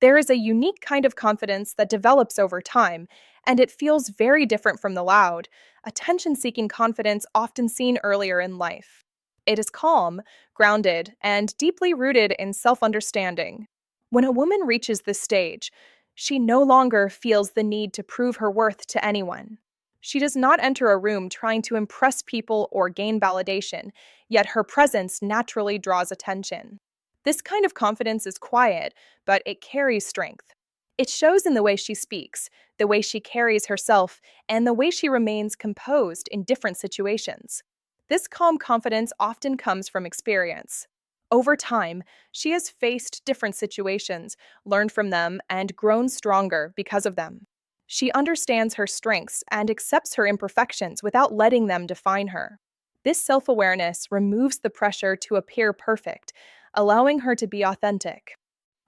There is a unique kind of confidence that develops over time, and it feels very different from the loud, attention seeking confidence often seen earlier in life. It is calm, grounded, and deeply rooted in self understanding. When a woman reaches this stage, she no longer feels the need to prove her worth to anyone. She does not enter a room trying to impress people or gain validation, yet her presence naturally draws attention. This kind of confidence is quiet, but it carries strength. It shows in the way she speaks, the way she carries herself, and the way she remains composed in different situations. This calm confidence often comes from experience. Over time, she has faced different situations, learned from them, and grown stronger because of them. She understands her strengths and accepts her imperfections without letting them define her. This self awareness removes the pressure to appear perfect, allowing her to be authentic.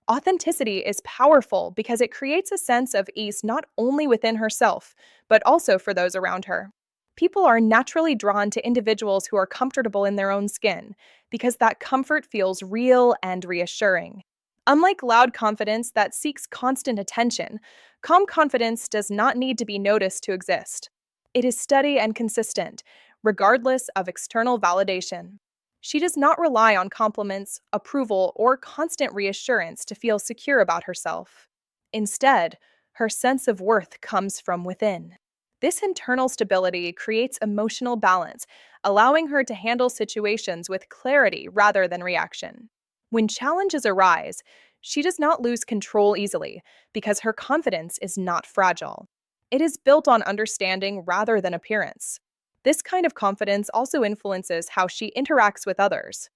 Authenticity is powerful because it creates a sense of ease not only within herself, but also for those around her. People are naturally drawn to individuals who are comfortable in their own skin because that comfort feels real and reassuring. Unlike loud confidence that seeks constant attention, calm confidence does not need to be noticed to exist. It is steady and consistent, regardless of external validation. She does not rely on compliments, approval, or constant reassurance to feel secure about herself. Instead, her sense of worth comes from within. This internal stability creates emotional balance, allowing her to handle situations with clarity rather than reaction. When challenges arise, she does not lose control easily because her confidence is not fragile. It is built on understanding rather than appearance. This kind of confidence also influences how she interacts with others.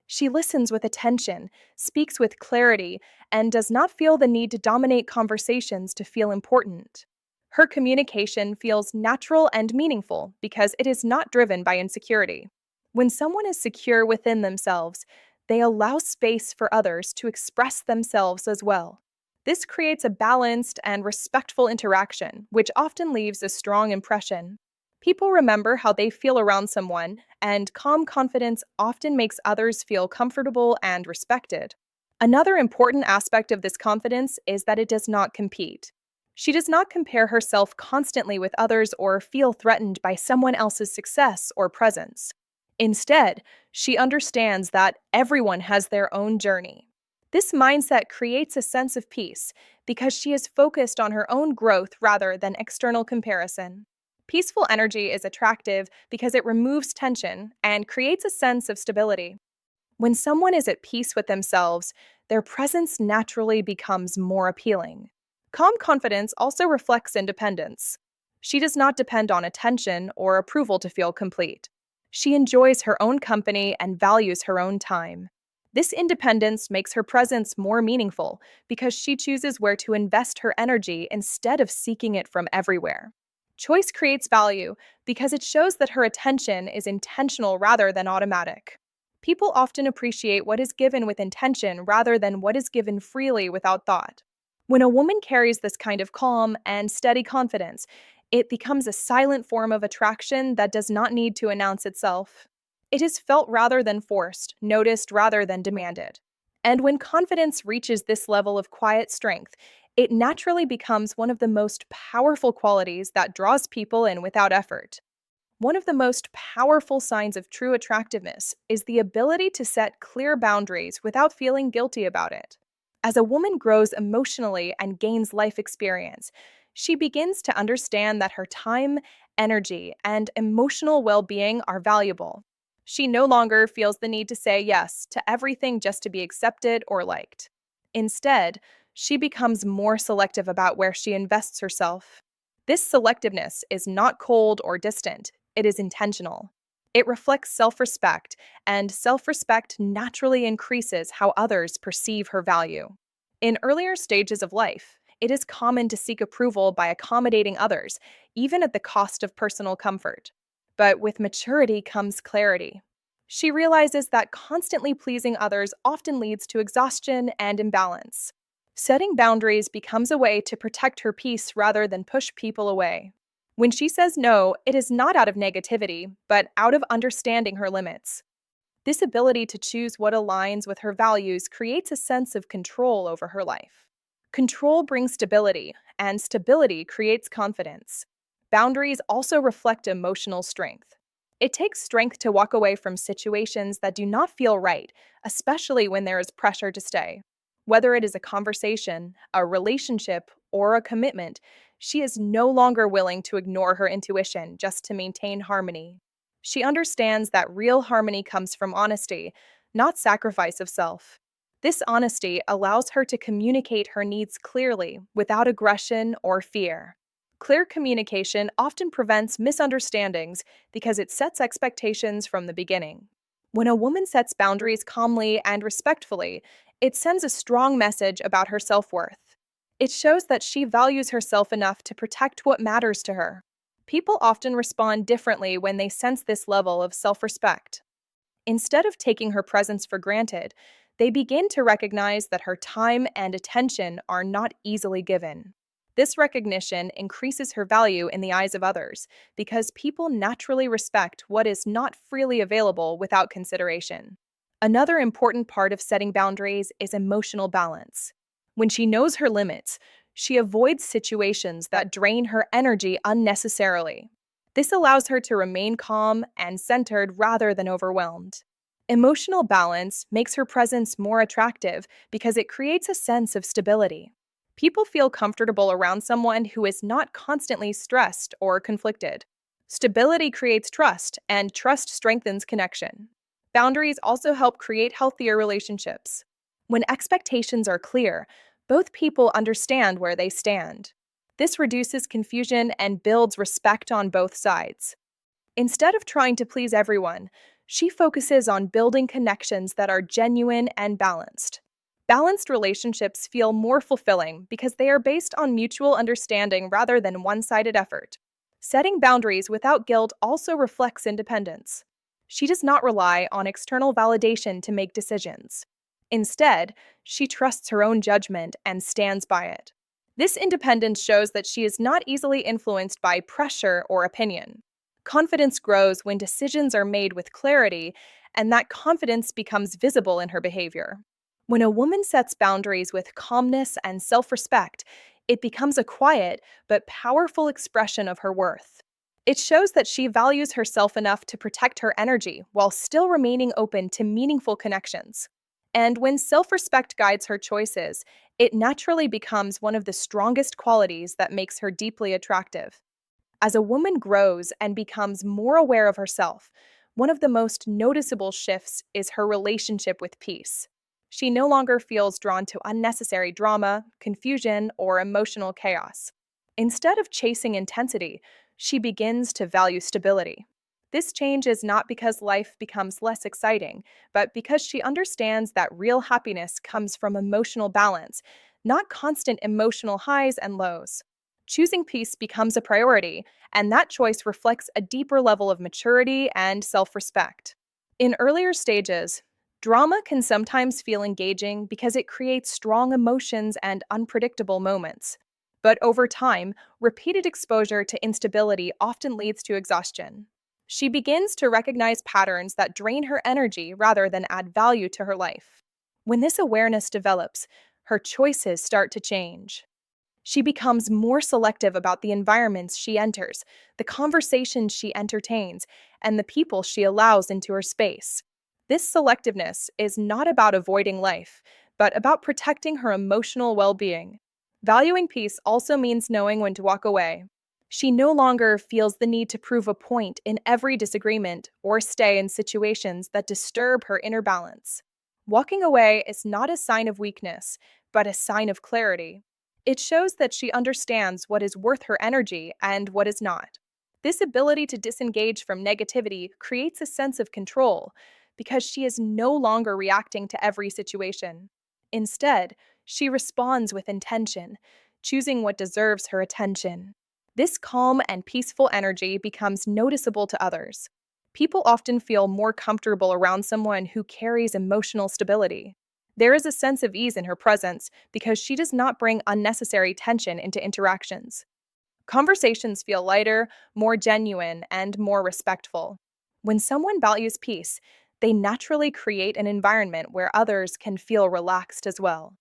She listens with attention, speaks with clarity, and does not feel the need to dominate conversations to feel important. Her communication feels natural and meaningful because it is not driven by insecurity. When someone is secure within themselves, they allow space for others to express themselves as well. This creates a balanced and respectful interaction, which often leaves a strong impression. People remember how they feel around someone, and calm confidence often makes others feel comfortable and respected. Another important aspect of this confidence is that it does not compete. She does not compare herself constantly with others or feel threatened by someone else's success or presence. Instead, she understands that everyone has their own journey. This mindset creates a sense of peace because she is focused on her own growth rather than external comparison. Peaceful energy is attractive because it removes tension and creates a sense of stability. When someone is at peace with themselves, their presence naturally becomes more appealing. Calm confidence also reflects independence. She does not depend on attention or approval to feel complete. She enjoys her own company and values her own time. This independence makes her presence more meaningful because she chooses where to invest her energy instead of seeking it from everywhere. Choice creates value because it shows that her attention is intentional rather than automatic. People often appreciate what is given with intention rather than what is given freely without thought. When a woman carries this kind of calm and steady confidence, it becomes a silent form of attraction that does not need to announce itself. It is felt rather than forced, noticed rather than demanded. And when confidence reaches this level of quiet strength, it naturally becomes one of the most powerful qualities that draws people in without effort. One of the most powerful signs of true attractiveness is the ability to set clear boundaries without feeling guilty about it. As a woman grows emotionally and gains life experience, she begins to understand that her time, energy, and emotional well-being are valuable. She no longer feels the need to say yes to everything just to be accepted or liked. Instead, she becomes more selective about where she invests herself. This selectiveness is not cold or distant, it is intentional. It reflects self-respect, and self-respect naturally increases how others perceive her value. In earlier stages of life, it is common to seek approval by accommodating others, even at the cost of personal comfort. But with maturity comes clarity. She realizes that constantly pleasing others often leads to exhaustion and imbalance. Setting boundaries becomes a way to protect her peace rather than push people away. When she says no, it is not out of negativity, but out of understanding her limits. This ability to choose what aligns with her values creates a sense of control over her life. Control brings stability, and stability creates confidence. Boundaries also reflect emotional strength. It takes strength to walk away from situations that do not feel right, especially when there is pressure to stay. Whether it is a conversation, a relationship, or a commitment, she is no longer willing to ignore her intuition just to maintain harmony. She understands that real harmony comes from honesty, not sacrifice of self. This honesty allows her to communicate her needs clearly without aggression or fear. Clear communication often prevents misunderstandings because it sets expectations from the beginning. When a woman sets boundaries calmly and respectfully, it sends a strong message about her self worth. It shows that she values herself enough to protect what matters to her. People often respond differently when they sense this level of self respect. Instead of taking her presence for granted, they begin to recognize that her time and attention are not easily given. This recognition increases her value in the eyes of others because people naturally respect what is not freely available without consideration. Another important part of setting boundaries is emotional balance. When she knows her limits, she avoids situations that drain her energy unnecessarily. This allows her to remain calm and centered rather than overwhelmed. Emotional balance makes her presence more attractive because it creates a sense of stability. People feel comfortable around someone who is not constantly stressed or conflicted. Stability creates trust, and trust strengthens connection. Boundaries also help create healthier relationships. When expectations are clear, both people understand where they stand. This reduces confusion and builds respect on both sides. Instead of trying to please everyone, she focuses on building connections that are genuine and balanced. Balanced relationships feel more fulfilling because they are based on mutual understanding rather than one sided effort. Setting boundaries without guilt also reflects independence. She does not rely on external validation to make decisions. Instead, she trusts her own judgment and stands by it. This independence shows that she is not easily influenced by pressure or opinion. Confidence grows when decisions are made with clarity, and that confidence becomes visible in her behavior. When a woman sets boundaries with calmness and self respect, it becomes a quiet but powerful expression of her worth. It shows that she values herself enough to protect her energy while still remaining open to meaningful connections. And when self respect guides her choices, it naturally becomes one of the strongest qualities that makes her deeply attractive. As a woman grows and becomes more aware of herself, one of the most noticeable shifts is her relationship with peace. She no longer feels drawn to unnecessary drama, confusion, or emotional chaos. Instead of chasing intensity, she begins to value stability. This change is not because life becomes less exciting, but because she understands that real happiness comes from emotional balance, not constant emotional highs and lows. Choosing peace becomes a priority, and that choice reflects a deeper level of maturity and self respect. In earlier stages, drama can sometimes feel engaging because it creates strong emotions and unpredictable moments. But over time, repeated exposure to instability often leads to exhaustion. She begins to recognize patterns that drain her energy rather than add value to her life. When this awareness develops, her choices start to change. She becomes more selective about the environments she enters, the conversations she entertains, and the people she allows into her space. This selectiveness is not about avoiding life, but about protecting her emotional well being. Valuing peace also means knowing when to walk away. She no longer feels the need to prove a point in every disagreement or stay in situations that disturb her inner balance. Walking away is not a sign of weakness, but a sign of clarity. It shows that she understands what is worth her energy and what is not. This ability to disengage from negativity creates a sense of control because she is no longer reacting to every situation. Instead, she responds with intention, choosing what deserves her attention. This calm and peaceful energy becomes noticeable to others. People often feel more comfortable around someone who carries emotional stability. There is a sense of ease in her presence because she does not bring unnecessary tension into interactions. Conversations feel lighter, more genuine, and more respectful. When someone values peace, they naturally create an environment where others can feel relaxed as well.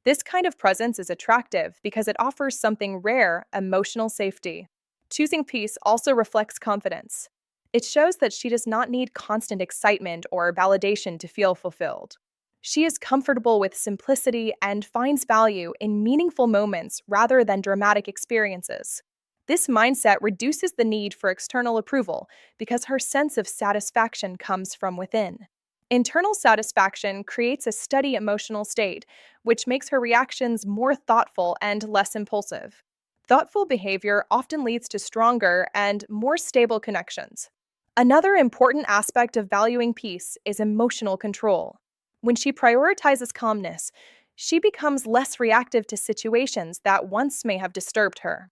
This kind of presence is attractive because it offers something rare, emotional safety. Choosing peace also reflects confidence. It shows that she does not need constant excitement or validation to feel fulfilled. She is comfortable with simplicity and finds value in meaningful moments rather than dramatic experiences. This mindset reduces the need for external approval because her sense of satisfaction comes from within. Internal satisfaction creates a steady emotional state, which makes her reactions more thoughtful and less impulsive. Thoughtful behavior often leads to stronger and more stable connections. Another important aspect of valuing peace is emotional control. When she prioritizes calmness, she becomes less reactive to situations that once may have disturbed her.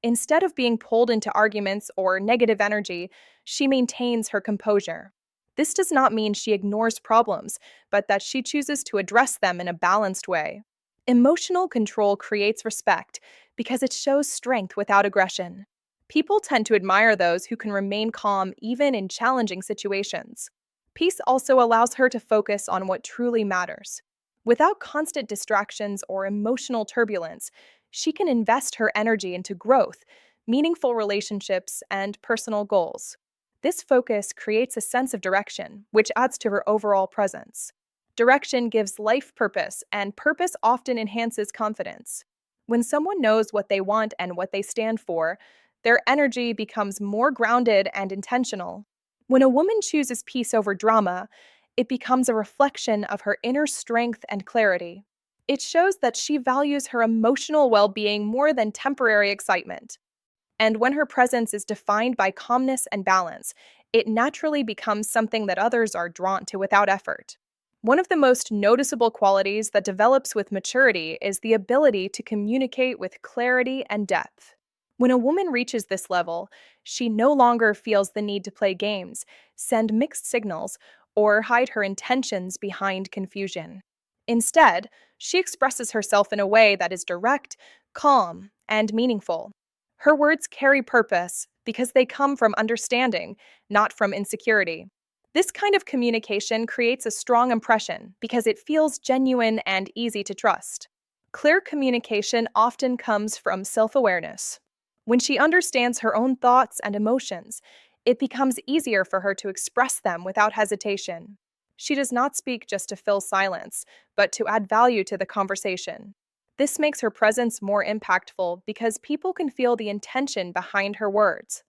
Instead of being pulled into arguments or negative energy, she maintains her composure. This does not mean she ignores problems, but that she chooses to address them in a balanced way. Emotional control creates respect because it shows strength without aggression. People tend to admire those who can remain calm even in challenging situations. Peace also allows her to focus on what truly matters. Without constant distractions or emotional turbulence, she can invest her energy into growth, meaningful relationships, and personal goals. This focus creates a sense of direction, which adds to her overall presence. Direction gives life purpose, and purpose often enhances confidence. When someone knows what they want and what they stand for, their energy becomes more grounded and intentional. When a woman chooses peace over drama, it becomes a reflection of her inner strength and clarity. It shows that she values her emotional well being more than temporary excitement. And when her presence is defined by calmness and balance, it naturally becomes something that others are drawn to without effort. One of the most noticeable qualities that develops with maturity is the ability to communicate with clarity and depth. When a woman reaches this level, she no longer feels the need to play games, send mixed signals, or hide her intentions behind confusion. Instead, she expresses herself in a way that is direct, calm, and meaningful. Her words carry purpose because they come from understanding, not from insecurity. This kind of communication creates a strong impression because it feels genuine and easy to trust. Clear communication often comes from self awareness. When she understands her own thoughts and emotions, it becomes easier for her to express them without hesitation. She does not speak just to fill silence, but to add value to the conversation. This makes her presence more impactful because people can feel the intention behind her words.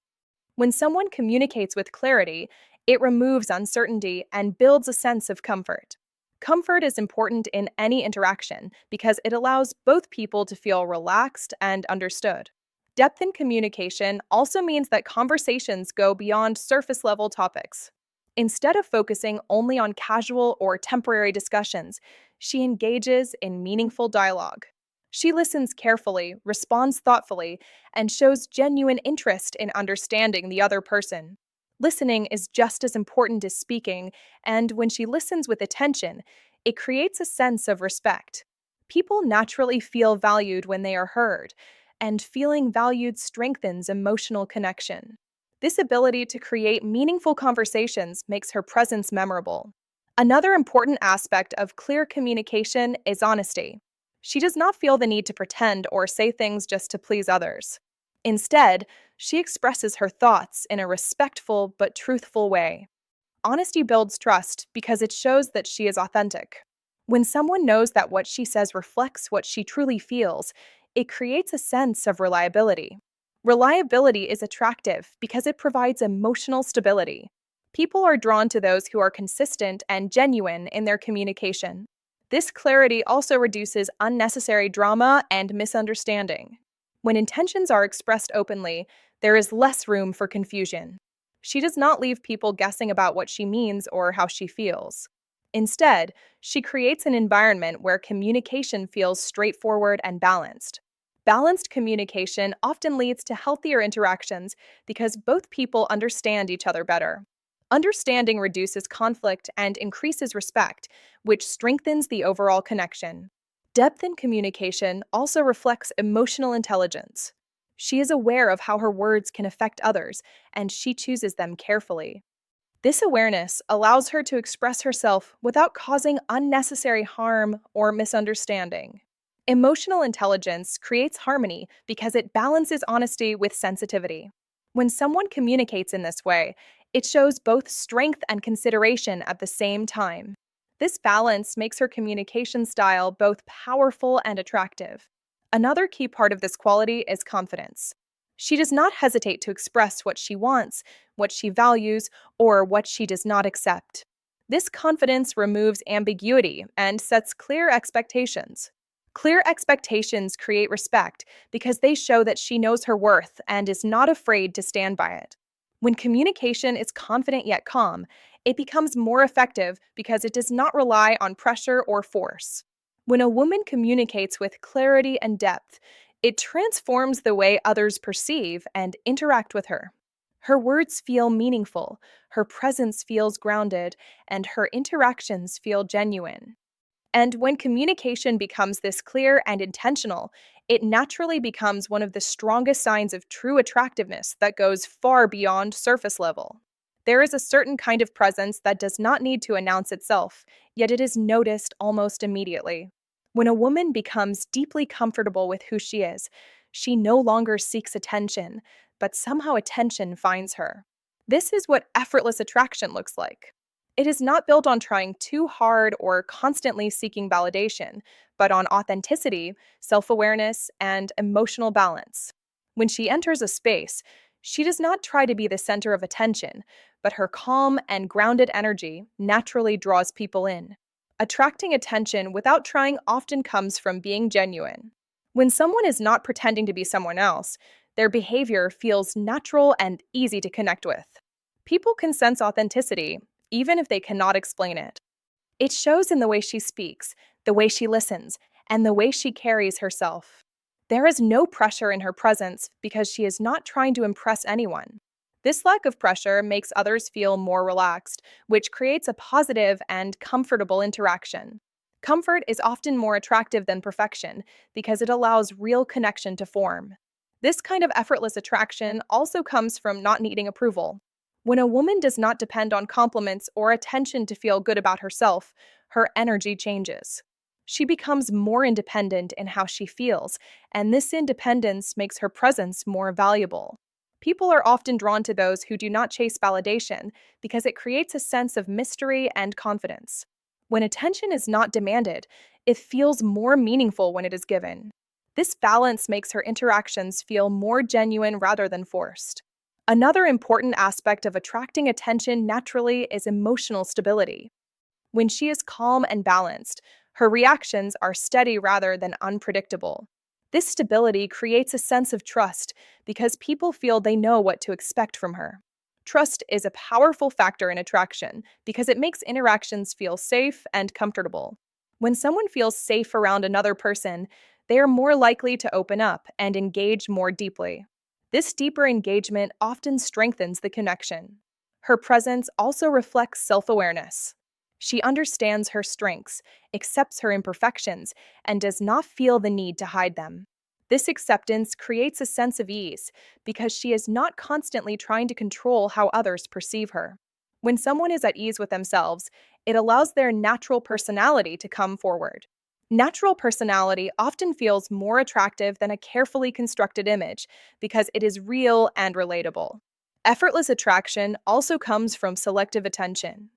When someone communicates with clarity, it removes uncertainty and builds a sense of comfort. Comfort is important in any interaction because it allows both people to feel relaxed and understood. Depth in communication also means that conversations go beyond surface level topics. Instead of focusing only on casual or temporary discussions, she engages in meaningful dialogue. She listens carefully, responds thoughtfully, and shows genuine interest in understanding the other person. Listening is just as important as speaking, and when she listens with attention, it creates a sense of respect. People naturally feel valued when they are heard, and feeling valued strengthens emotional connection. This ability to create meaningful conversations makes her presence memorable. Another important aspect of clear communication is honesty. She does not feel the need to pretend or say things just to please others. Instead, she expresses her thoughts in a respectful but truthful way. Honesty builds trust because it shows that she is authentic. When someone knows that what she says reflects what she truly feels, it creates a sense of reliability. Reliability is attractive because it provides emotional stability. People are drawn to those who are consistent and genuine in their communication. This clarity also reduces unnecessary drama and misunderstanding. When intentions are expressed openly, there is less room for confusion. She does not leave people guessing about what she means or how she feels. Instead, she creates an environment where communication feels straightforward and balanced. Balanced communication often leads to healthier interactions because both people understand each other better. Understanding reduces conflict and increases respect, which strengthens the overall connection. Depth in communication also reflects emotional intelligence. She is aware of how her words can affect others, and she chooses them carefully. This awareness allows her to express herself without causing unnecessary harm or misunderstanding. Emotional intelligence creates harmony because it balances honesty with sensitivity. When someone communicates in this way, it shows both strength and consideration at the same time. This balance makes her communication style both powerful and attractive. Another key part of this quality is confidence. She does not hesitate to express what she wants, what she values, or what she does not accept. This confidence removes ambiguity and sets clear expectations. Clear expectations create respect because they show that she knows her worth and is not afraid to stand by it. When communication is confident yet calm, it becomes more effective because it does not rely on pressure or force. When a woman communicates with clarity and depth, it transforms the way others perceive and interact with her. Her words feel meaningful, her presence feels grounded, and her interactions feel genuine. And when communication becomes this clear and intentional, it naturally becomes one of the strongest signs of true attractiveness that goes far beyond surface level. There is a certain kind of presence that does not need to announce itself, yet it is noticed almost immediately. When a woman becomes deeply comfortable with who she is, she no longer seeks attention, but somehow attention finds her. This is what effortless attraction looks like. It is not built on trying too hard or constantly seeking validation, but on authenticity, self awareness, and emotional balance. When she enters a space, she does not try to be the center of attention, but her calm and grounded energy naturally draws people in. Attracting attention without trying often comes from being genuine. When someone is not pretending to be someone else, their behavior feels natural and easy to connect with. People can sense authenticity even if they cannot explain it. It shows in the way she speaks, the way she listens, and the way she carries herself. There is no pressure in her presence because she is not trying to impress anyone. This lack of pressure makes others feel more relaxed, which creates a positive and comfortable interaction. Comfort is often more attractive than perfection because it allows real connection to form. This kind of effortless attraction also comes from not needing approval. When a woman does not depend on compliments or attention to feel good about herself, her energy changes. She becomes more independent in how she feels, and this independence makes her presence more valuable. People are often drawn to those who do not chase validation because it creates a sense of mystery and confidence. When attention is not demanded, it feels more meaningful when it is given. This balance makes her interactions feel more genuine rather than forced. Another important aspect of attracting attention naturally is emotional stability. When she is calm and balanced, her reactions are steady rather than unpredictable. This stability creates a sense of trust because people feel they know what to expect from her. Trust is a powerful factor in attraction because it makes interactions feel safe and comfortable. When someone feels safe around another person, they are more likely to open up and engage more deeply. This deeper engagement often strengthens the connection. Her presence also reflects self awareness. She understands her strengths, accepts her imperfections, and does not feel the need to hide them. This acceptance creates a sense of ease because she is not constantly trying to control how others perceive her. When someone is at ease with themselves, it allows their natural personality to come forward. Natural personality often feels more attractive than a carefully constructed image because it is real and relatable. Effortless attraction also comes from selective attention.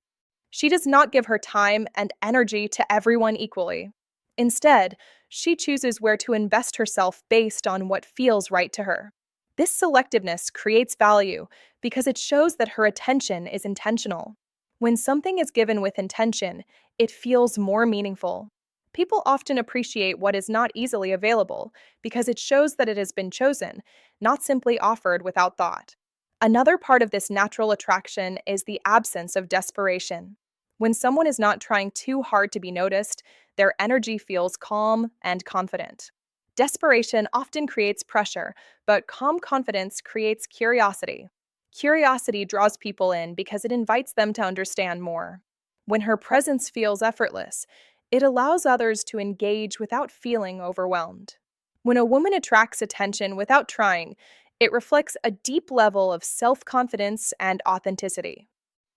She does not give her time and energy to everyone equally. Instead, she chooses where to invest herself based on what feels right to her. This selectiveness creates value because it shows that her attention is intentional. When something is given with intention, it feels more meaningful. People often appreciate what is not easily available because it shows that it has been chosen, not simply offered without thought. Another part of this natural attraction is the absence of desperation. When someone is not trying too hard to be noticed, their energy feels calm and confident. Desperation often creates pressure, but calm confidence creates curiosity. Curiosity draws people in because it invites them to understand more. When her presence feels effortless, it allows others to engage without feeling overwhelmed. When a woman attracts attention without trying, it reflects a deep level of self confidence and authenticity.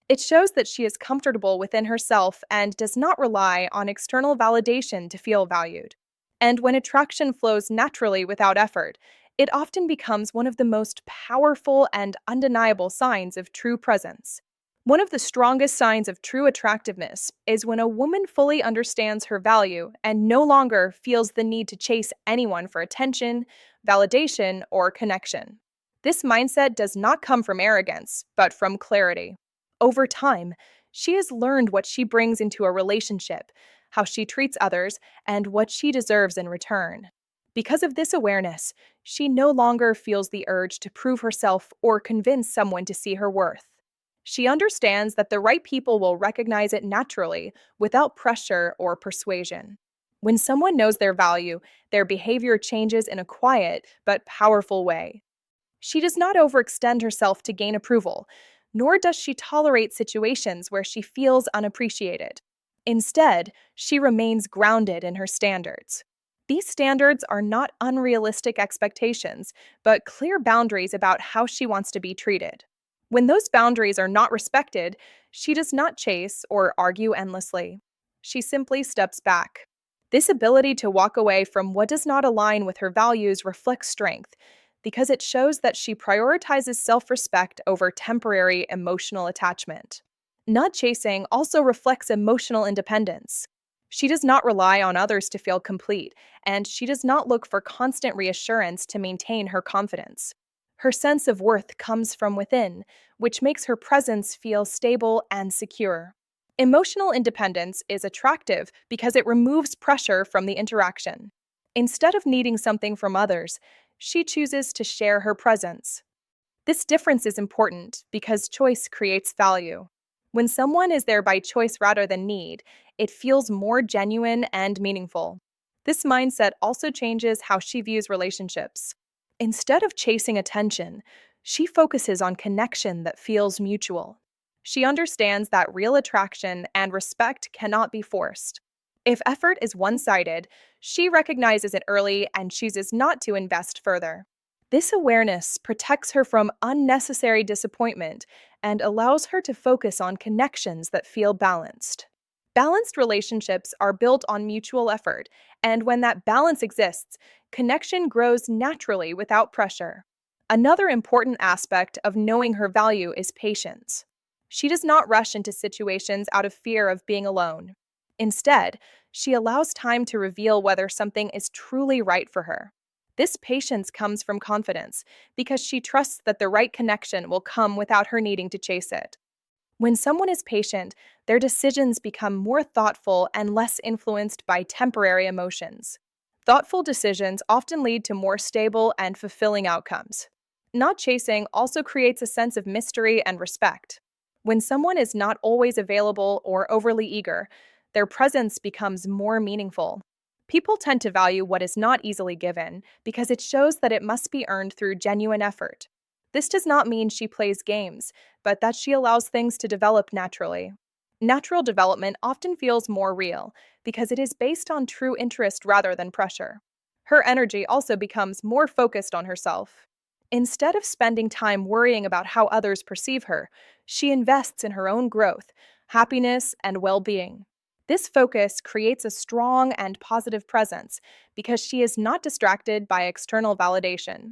It shows that she is comfortable within herself and does not rely on external validation to feel valued. And when attraction flows naturally without effort, it often becomes one of the most powerful and undeniable signs of true presence. One of the strongest signs of true attractiveness is when a woman fully understands her value and no longer feels the need to chase anyone for attention, validation, or connection. This mindset does not come from arrogance, but from clarity. Over time, she has learned what she brings into a relationship, how she treats others, and what she deserves in return. Because of this awareness, she no longer feels the urge to prove herself or convince someone to see her worth. She understands that the right people will recognize it naturally, without pressure or persuasion. When someone knows their value, their behavior changes in a quiet but powerful way. She does not overextend herself to gain approval, nor does she tolerate situations where she feels unappreciated. Instead, she remains grounded in her standards. These standards are not unrealistic expectations, but clear boundaries about how she wants to be treated. When those boundaries are not respected, she does not chase or argue endlessly. She simply steps back. This ability to walk away from what does not align with her values reflects strength because it shows that she prioritizes self respect over temporary emotional attachment. Not chasing also reflects emotional independence. She does not rely on others to feel complete, and she does not look for constant reassurance to maintain her confidence. Her sense of worth comes from within, which makes her presence feel stable and secure. Emotional independence is attractive because it removes pressure from the interaction. Instead of needing something from others, she chooses to share her presence. This difference is important because choice creates value. When someone is there by choice rather than need, it feels more genuine and meaningful. This mindset also changes how she views relationships. Instead of chasing attention, she focuses on connection that feels mutual. She understands that real attraction and respect cannot be forced. If effort is one sided, she recognizes it early and chooses not to invest further. This awareness protects her from unnecessary disappointment and allows her to focus on connections that feel balanced. Balanced relationships are built on mutual effort, and when that balance exists, connection grows naturally without pressure. Another important aspect of knowing her value is patience. She does not rush into situations out of fear of being alone. Instead, she allows time to reveal whether something is truly right for her. This patience comes from confidence because she trusts that the right connection will come without her needing to chase it. When someone is patient, their decisions become more thoughtful and less influenced by temporary emotions. Thoughtful decisions often lead to more stable and fulfilling outcomes. Not chasing also creates a sense of mystery and respect. When someone is not always available or overly eager, their presence becomes more meaningful. People tend to value what is not easily given because it shows that it must be earned through genuine effort. This does not mean she plays games, but that she allows things to develop naturally. Natural development often feels more real because it is based on true interest rather than pressure. Her energy also becomes more focused on herself. Instead of spending time worrying about how others perceive her, she invests in her own growth, happiness, and well being. This focus creates a strong and positive presence because she is not distracted by external validation.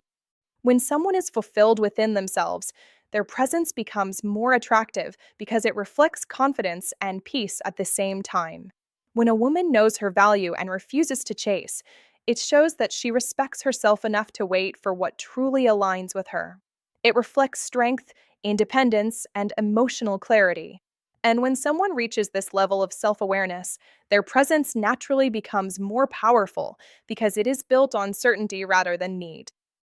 When someone is fulfilled within themselves, their presence becomes more attractive because it reflects confidence and peace at the same time. When a woman knows her value and refuses to chase, it shows that she respects herself enough to wait for what truly aligns with her. It reflects strength, independence, and emotional clarity. And when someone reaches this level of self awareness, their presence naturally becomes more powerful because it is built on certainty rather than need.